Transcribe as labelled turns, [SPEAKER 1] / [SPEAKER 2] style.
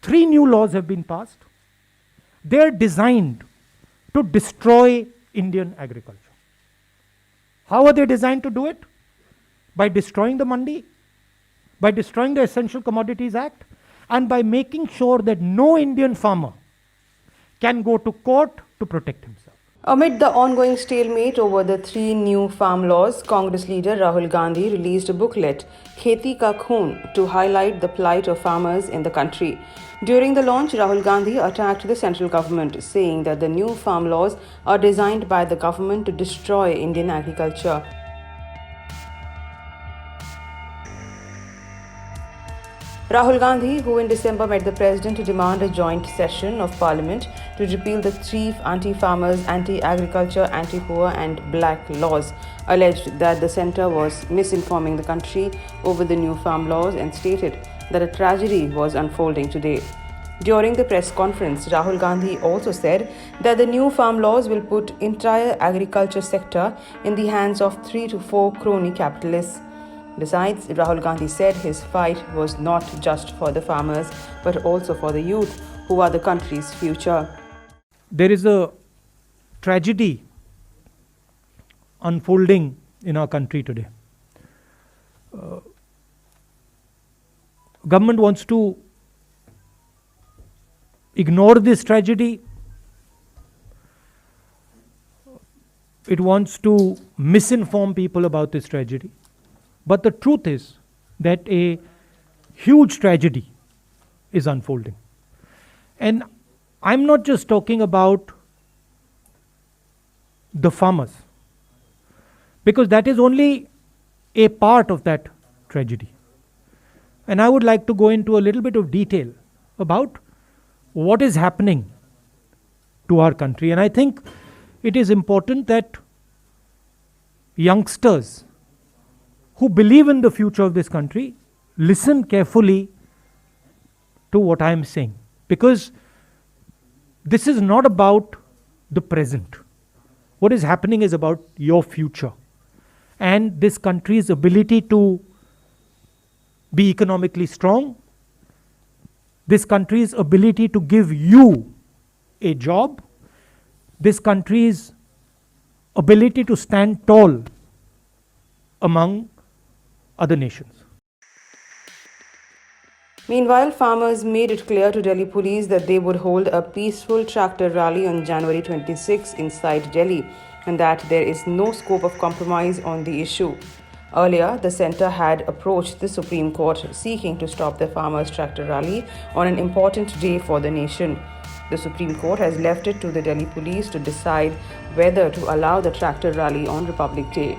[SPEAKER 1] 3 new laws have been passed. They are designed to destroy Indian agriculture. How are they designed to do it? By destroying the mandi, by destroying the Essential Commodities Act, and by making sure that no Indian farmer can go to court to protect himself.
[SPEAKER 2] Amid the ongoing stalemate over the 3 new farm laws, Congress leader Rahul Gandhi released a booklet, Kheti Ka Khoon, to highlight the plight of farmers in the country. During the launch, Rahul Gandhi attacked the central government, saying that the new farm laws are designed by the government to destroy Indian agriculture. Rahul Gandhi, who in December met the president to demand a joint session of parliament to repeal the 3 anti-farmers, anti-agriculture, anti-poor and black laws, alleged that the centre was misinforming the country over the new farm laws and stated that a tragedy was unfolding today. During the press conference, Rahul Gandhi also said that the new farm laws will put entire agriculture sector in the hands of 3 to 4 crony capitalists. Besides, Rahul Gandhi said his fight was not just for the farmers but also for the youth, who are the country's future.
[SPEAKER 1] There is a tragedy unfolding in our country today. Government wants to ignore this tragedy. It wants to misinform people about this tragedy. But the truth is that a huge tragedy is unfolding. And I'm not just talking about the farmers, because that is only a part of that tragedy. And I would like to go into a little bit of detail about what is happening to our country. And I think it is important that youngsters who believe in the future of this country listen carefully to what I am saying, because this is not about the present. What is happening is about your future and this country's ability to be economically strong, this country's ability to give you a job, this country's ability to stand tall among other nations.
[SPEAKER 2] Meanwhile, farmers made it clear to Delhi police that they would hold a peaceful tractor rally on January 26 inside Delhi and that there is no scope of compromise on the issue. Earlier, the centre had approached the Supreme Court seeking to stop the farmers' tractor rally on an important day for the nation. The Supreme Court has left it to the Delhi police to decide whether to allow the tractor rally on Republic Day.